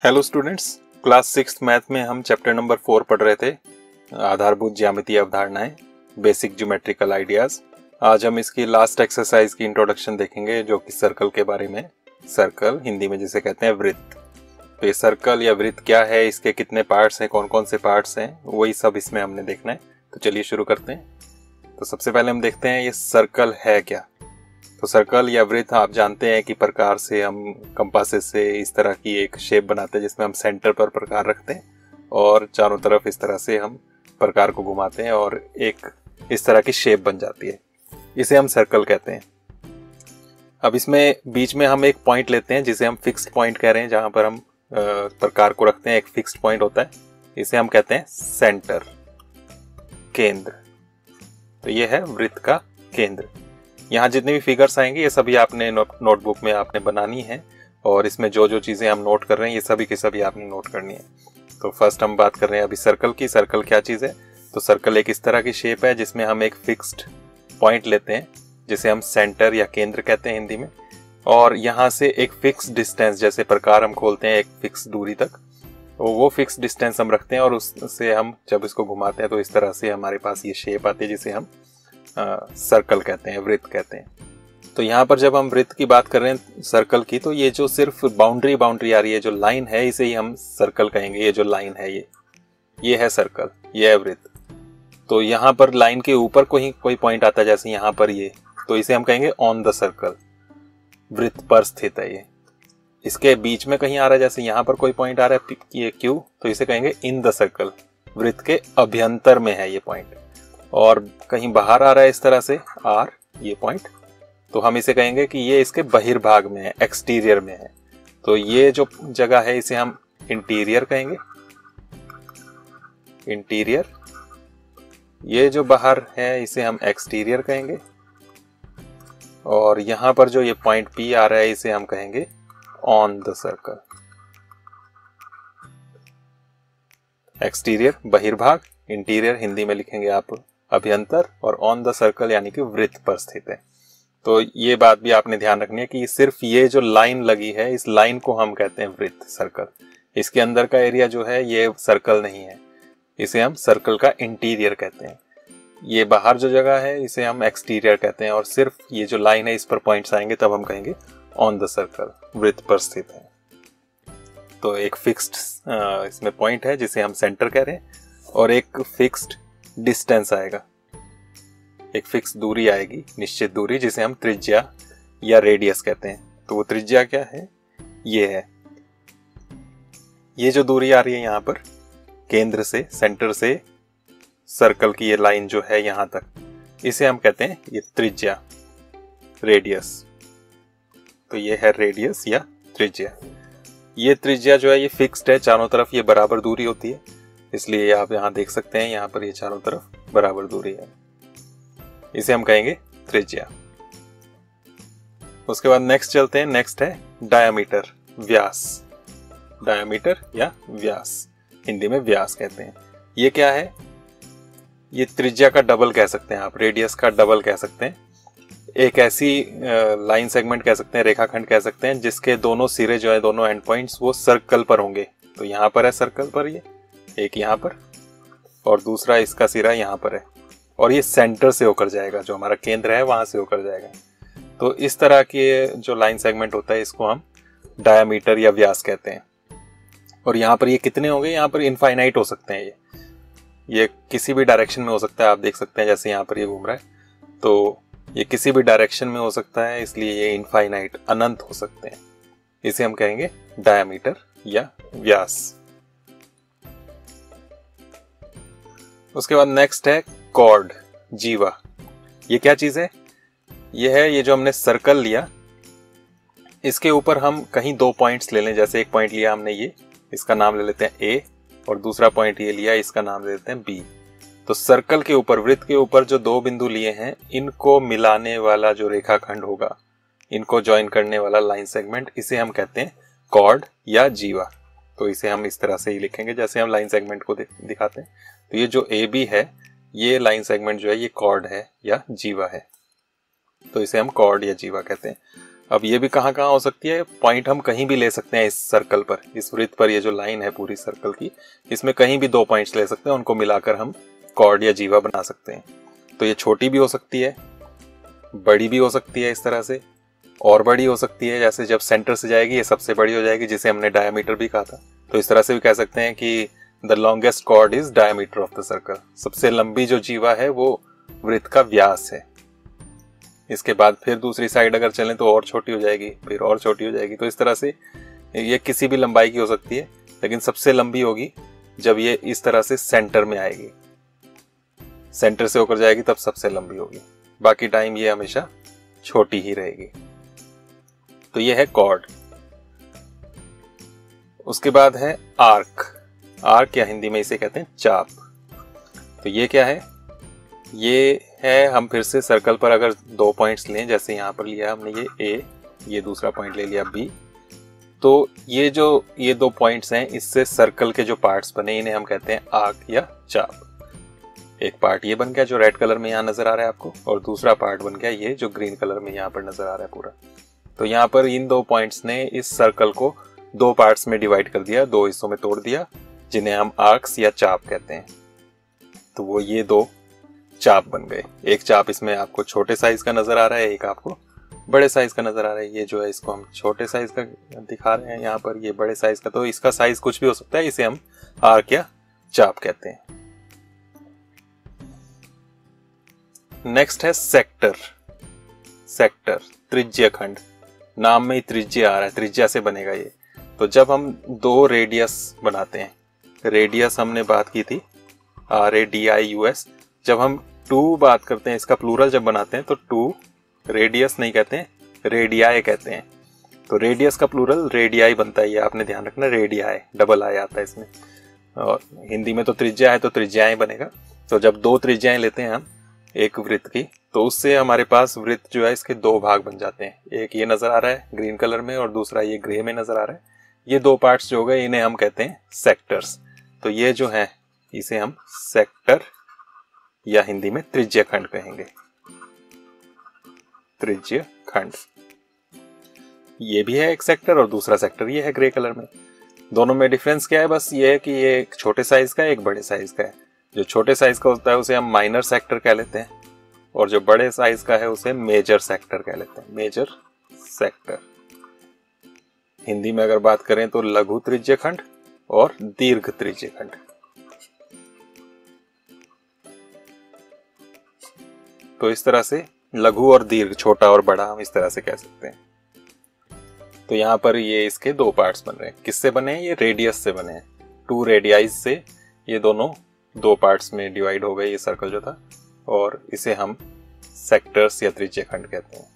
Hello students, class 6 math में हम chapter number 4 पढ़ रहे थे, आधारभूत ज्यामितीय अवधारणाएं, बेसिक ज्योमेट्रिकल आइडियाज। आज हम इसकी लास्ट एक्सरसाइज की इंट्रोडक्शन देखेंगे जो कि सर्कल के बारे में। सर्कल हिंदी में जिसे कहते हैं वृत्त। तो ये सर्कल या वृत्त क्या है, इसके कितने पार्ट्स हैं, कौन कौन से पार्ट्स हैं, वही सब इसमें हमने देखना है। तो चलिए शुरू करते हैं। तो सबसे पहले हम देखते हैं ये सर्कल है क्या। तो सर्कल या वृत्त आप जानते हैं कि प्रकार से हम कंपासेस से इस तरह की एक शेप बनाते हैं जिसमें हम सेंटर पर प्रकार रखते हैं और चारों तरफ इस तरह से हम प्रकार को घुमाते हैं और एक इस तरह की शेप बन जाती है। इसे हम सर्कल कहते हैं। अब इसमें बीच में हम एक पॉइंट लेते हैं जिसे हम फिक्स्ड पॉइंट कह रहे हैं, जहां पर हम प्रकार को रखते हैं। एक फिक्स्ड पॉइंट होता है, इसे हम कहते हैं सेंटर, केंद्र। तो ये है वृत्त का केंद्र। यहाँ जितने भी फिगर्स आएंगे ये सभी आपने नोटबुक में आपने बनानी है और इसमें जो जो चीज़ें हम नोट कर रहे हैं ये सभी की सभी आपने नोट करनी है। तो फर्स्ट हम बात कर रहे हैं अभी सर्कल की। सर्कल क्या चीज़ है? तो सर्कल एक इस तरह की शेप है जिसमें हम एक फिक्स्ड पॉइंट लेते हैं जिसे हम सेंटर या केंद्र कहते हैं हिंदी में, और यहाँ से एक फिक्स डिस्टेंस, जैसे प्रकार हम खोलते हैं एक फिक्स दूरी तक, तो वो फिक्स डिस्टेंस हम रखते हैं और उससे हम जब इसको घुमाते हैं तो इस तरह से हमारे पास ये शेप आती है जिसे हम सर्कल कहते हैं, वृत्त कहते हैं। तो यहाँ पर जब हम वृत्त की बात कर रहे हैं सर्कल की, तो ये जो सिर्फ बाउंड्री आ रही है, जो लाइन है, इसे ही हम सर्कल कहेंगे। ये जो लाइन है ये है सर्कल, ये है वृत्त। तो यहाँ पर लाइन के ऊपर कोई पॉइंट आता है, जैसे यहाँ पर ये, तो इसे हम कहेंगे ऑन द सर्कल, वृत्त पर स्थित है ये। इसके बीच में कहीं आ रहा है, जैसे यहाँ पर कोई पॉइंट आ रहा है ये क्यू, तो इसे कहेंगे इन द सर्कल, वृत्त के अभ्यंतर में है ये पॉइंट। और कहीं बाहर आ रहा है इस तरह से आर, ये पॉइंट, तो हम इसे कहेंगे कि ये इसके बहिर्भाग में है, एक्सटीरियर में है। तो ये जो जगह है इसे हम इंटीरियर कहेंगे, इंटीरियर। ये जो बाहर है इसे हम एक्सटीरियर कहेंगे, और यहां पर जो ये पॉइंट पी आ रहा है इसे हम कहेंगे ऑन द सर्कल। एक्सटीरियर बहिर्भाग, इंटीरियर हिंदी में लिखेंगे आप अभ्यंतर, और ऑन द सर्कल यानी कि वृत्त पर स्थित है। तो ये बात भी आपने ध्यान रखनी है कि सिर्फ ये जो लाइन लगी है, इस लाइन को हम कहते हैं वृत्त, सर्कल। इसके अंदर का एरिया जो है ये सर्कल नहीं है, इसे हम सर्कल का इंटीरियर कहते हैं। ये बाहर जो जगह है इसे हम एक्सटीरियर कहते हैं, और सिर्फ ये जो लाइन है इस पर पॉइंट्स आएंगे तब हम कहेंगे ऑन द सर्कल, वृत्त पर स्थित है। तो एक फिक्स्ड इसमें पॉइंट है जिसे हम सेंटर कह रहे हैं, और एक फिक्स्ड डिस्टेंस आएगा, एक फिक्स दूरी आएगी, निश्चित दूरी, जिसे हम त्रिज्या या रेडियस कहते हैं। तो वो त्रिज्या क्या है? ये है, ये जो दूरी आ रही है यहाँ पर केंद्र से, सेंटर से सर्कल की ये लाइन जो है यहाँ तक, इसे हम कहते हैं ये त्रिज्या, रेडियस। तो ये है रेडियस या त्रिज्या। ये त्रिज्या जो है ये फिक्स्ड है, चारों तरफ ये बराबर दूरी होती है, इसलिए आप यहाँ देख सकते हैं यहाँ पर ये चारों तरफ बराबर दूरी है, इसे हम कहेंगे त्रिज्या। उसके बाद नेक्स्ट चलते हैं। नेक्स्ट है डायामीटर, व्यास। डायामीटर या व्यास, हिंदी में व्यास कहते हैं। ये क्या है? ये त्रिज्या का डबल कह सकते हैं आप, रेडियस का डबल कह सकते हैं। एक ऐसी लाइन सेगमेंट कह सकते हैं, रेखाखंड कह सकते हैं, जिसके दोनों सिरे जो है, दोनों एंड पॉइंट्स वो सर्कल पर होंगे। तो यहाँ पर है सर्कल पर, ये एक यहाँ पर, और दूसरा इसका सिरा यहाँ पर है, और ये सेंटर से होकर जाएगा, जो हमारा केंद्र है वहां से होकर जाएगा। तो इस तरह के जो लाइन सेगमेंट होता है इसको हम डायामीटर या व्यास कहते हैं। और यहाँ पर ये कितने होंगे? यहाँ पर इनफाइनाइट हो सकते हैं, ये किसी भी डायरेक्शन में हो सकता है। आप देख सकते हैं जैसे यहाँ पर ये घूम रहा है, तो ये किसी भी डायरेक्शन में हो सकता है, इसलिए ये इनफाइनाइट, अनंत हो सकते हैं। इसे हम कहेंगे डायामीटर या व्यास। उसके बाद नेक्स्ट है कॉर्ड, जीवा। ये क्या चीज है? ये है, ये जो हमने सर्कल लिया, इसके ऊपर हम कहीं दो पॉइंट्स ले लें। जैसे एक पॉइंट लिया हमने ये, इसका नाम ले लेते हैं ए, और दूसरा पॉइंट ये लिया, इसका नाम ले लेते हैं बी। तो सर्कल के ऊपर, वृत्त के ऊपर जो दो बिंदु लिए हैं, इनको मिलाने वाला जो रेखाखंड होगा, इनको ज्वाइन करने वाला लाइन सेगमेंट, इसे हम कहते हैं कॉर्ड या जीवा। तो इसे हम इस तरह से ही लिखेंगे जैसे हम लाइन सेगमेंट को दिखाते हैं। तो ये जो ए बी है, ये लाइन सेगमेंट जो है ये कॉर्ड है या जीवा है, तो इसे हम कॉर्ड या जीवा कहते हैं। अब ये भी कहाँ कहाँ हो सकती है, पॉइंट हम कहीं भी ले सकते हैं इस सर्कल पर, इस वृत्त पर, ये जो लाइन है पूरी सर्कल की, इसमें कहीं भी 2 पॉइंट्स ले सकते हैं, उनको मिलाकर हम कॉर्ड या जीवा बना सकते हैं। तो ये छोटी भी हो सकती है, बड़ी भी हो सकती है इस तरह से, और बड़ी हो सकती है, जैसे जब सेंटर से जाएगी ये सबसे बड़ी हो जाएगी, जिसे हमने डायमीटर भी कहा था। तो इस तरह से भी कह सकते हैं कि the longest chord is diameter of the circle, सबसे लंबी जो जीवा है वो वृत्त का व्यास है। इसके बाद फिर दूसरी साइड अगर चलें तो और छोटी हो जाएगी, फिर और छोटी हो जाएगी। तो इस तरह से ये किसी भी लंबाई की हो सकती है, लेकिन सबसे लंबी होगी जब ये इस तरह से सेंटर में आएगी, सेंटर से होकर जाएगी तब सबसे लंबी होगी, बाकी टाइम ये हमेशा छोटी ही रहेगी। तो ये है कॉर्ड। उसके बाद है आर्क। आर्क या हिंदी में इसे कहते हैं चाप। तो ये क्या है, ये है, हम फिर से सर्कल पर अगर 2 पॉइंट्स लें, जैसे यहाँ पर लिया हमने ये A, ये दूसरा पॉइंट ले लिया B, तो ये 2 पॉइंट्स हैं, इससे सर्कल के जो पार्ट्स बने इन्हें हम कहते हैं आर्क या चाप। एक पार्ट ये बन गया जो रेड कलर में यहाँ नजर आ रहा है आपको, और दूसरा पार्ट बन गया ये जो ग्रीन कलर में यहाँ पर नजर आ रहा है पूरा। तो यहाँ पर इन 2 पॉइंट्स ने इस सर्कल को 2 पार्ट्स में डिवाइड कर दिया, 2 हिस्सों में तोड़ दिया, जिन्हें हम आर्क्स या चाप कहते हैं। तो वो ये 2 चाप बन गए। एक चाप इसमें आपको छोटे साइज का नजर आ रहा है, एक आपको बड़े साइज का नजर आ रहा है। ये जो है इसको हम छोटे साइज का दिखा रहे हैं यहाँ पर, ये बड़े साइज का, तो इसका साइज कुछ भी हो सकता है, इसे हम आर्क या चाप कहते हैं। नेक्स्ट है सेक्टर। सेक्टर त्रिज्य खंड, नाम में ही त्रिज्या आ रहा है, त्रिज्या से बनेगा ये। तो जब हम 2 रेडियस बनाते हैं, रेडियस हमने बात की थी RADIUS, जब हम 2 बात करते हैं, इसका प्लूरल जब बनाते हैं तो 2 रेडियस नहीं कहते हैं, रेडियाई कहते हैं। तो रेडियस का प्लूरल रेडियाई बनता है, ये आपने ध्यान रखना, रेडियाई, डबल आई आता है इसमें। और हिंदी में तो त्रिज्या है तो त्रिज्याएं बनेगा। तो जब 2 त्रिज्याएं लेते हैं हम एक वृत्त की, तो उससे हमारे पास वृत्त जो है इसके 2 भाग बन जाते हैं। एक ये नजर आ रहा है ग्रीन कलर में, और दूसरा ये ग्रे में नजर आ रहा है। ये 2 पार्ट्स जो हो गए इन्हें हम कहते हैं सेक्टर्स। तो ये जो है इसे हम सेक्टर या हिंदी में त्रिज्य खंड कहेंगे, त्रिज्य खंड। ये भी है एक सेक्टर और दूसरा सेक्टर ये है ग्रे कलर में। दोनों में डिफरेंस क्या है, बस ये है कि ये एक छोटे साइज का है, एक बड़े साइज का है। जो छोटे साइज का होता है उसे हम माइनर सेक्टर कह लेते हैं, और जो बड़े साइज का है उसे मेजर सेक्टर कह लेते हैं, मेजर सेक्टर। हिंदी में अगर बात करें तो लघु त्रिज्य खंड और दीर्घ त्रिज्य खंड। तो इस तरह से लघु और दीर्घ, छोटा और बड़ा, हम इस तरह से कह सकते हैं। तो यहाँ पर ये इसके 2 पार्ट्स बन रहे हैं। किससे बने हैं, ये रेडियस से बने हैं। 2 रेडियाइज से ये दोनों 2 पार्ट्स में डिवाइड हो गए ये सर्कल जो था, और इसे हम सेक्टर्स या त्रिज्य खंड कहते हैं।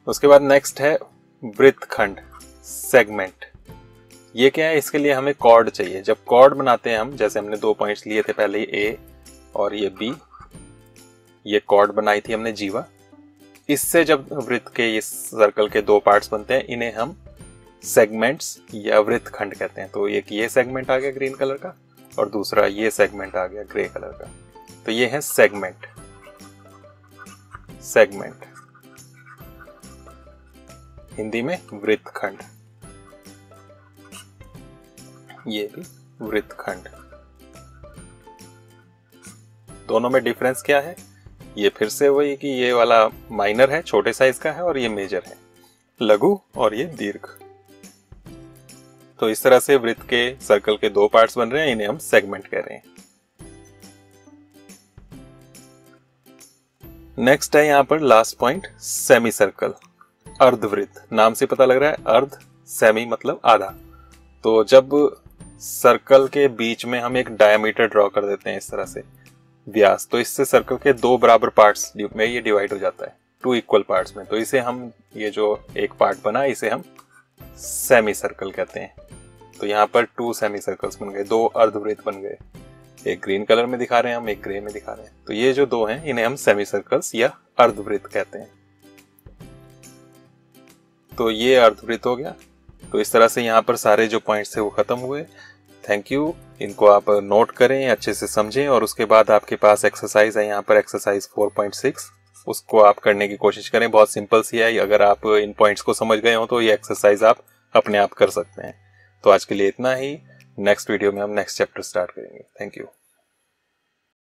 उसके बाद नेक्स्ट है वृत्त खंड, सेगमेंट। ये क्या है, इसके लिए हमें कॉर्ड चाहिए। जब कॉर्ड बनाते हैं हम, जैसे हमने 2 पॉइंट्स लिए थे पहले, ये A और ये B, ये कॉर्ड बनाई थी हमने जीवा। इससे जब वृत्त के इस सर्कल के 2 पार्ट्स बनते हैं, इन्हें हम सेगमेंट्स या वृत्त खंड कहते हैं। तो एक ये सेगमेंट आ गया ग्रीन कलर का, और दूसरा ये सेगमेंट आ गया ग्रे कलर का। तो ये है सेगमेंट। सेगमेंट हिंदी में वृत्त खंड, ये भी वृत्त खंड। दोनों में डिफरेंस क्या है, ये फिर से वही कि ये वाला माइनर है, छोटे साइज का है, और ये मेजर है, लघु, और ये दीर्घ। तो इस तरह से वृत्त के सर्कल के 2 पार्ट्स बन रहे हैं, इन्हें हम सेगमेंट कह रहे हैं। नेक्स्ट है यहाँ पर लास्ट पॉइंट, सेमी सर्कल, अर्धवृत्त। नाम से पता लग रहा है अर्ध, सेमी मतलब आधा। तो जब सर्कल के बीच में हम एक डायमीटर ड्रॉ कर देते हैं इस तरह से, व्यास, तो इससे सर्कल के 2 बराबर पार्ट्स में ये डिवाइड हो जाता है, 2 इक्वल पार्ट्स में। तो इसे हम, ये जो एक पार्ट बना, इसे हम सेमी सर्कल कहते हैं। तो यहाँ पर 2 सेमी सर्कल्स बन गए, 2 अर्धवृत्त बन गए। एक ग्रीन कलर में दिखा रहे हैं हम, एक ग्रे में दिखा रहे हैं। तो ये जो 2 हैं इन्हें हम सेमी सर्कल्स या अर्धवृत्त कहते हैं। तो ये अर्धवृत्त हो गया। तो इस तरह से यहाँ पर सारे जो पॉइंट्स थे वो खत्म हुए। Thank you. इनको आप नोट करें, अच्छे से समझें, और उसके बाद आपके पास एक्सरसाइज है यहाँ पर, एक्सरसाइज 4.6। उसको आप करने की कोशिश करें। बहुत सिंपल सी है, अगर आप इन पॉइंट्स को समझ गए हो तो ये एक्सरसाइज आप अपने आप कर सकते हैं। तो आज के लिए इतना ही। नेक्स्ट वीडियो में हम नेक्स्ट चैप्टर स्टार्ट करेंगे। Thank you.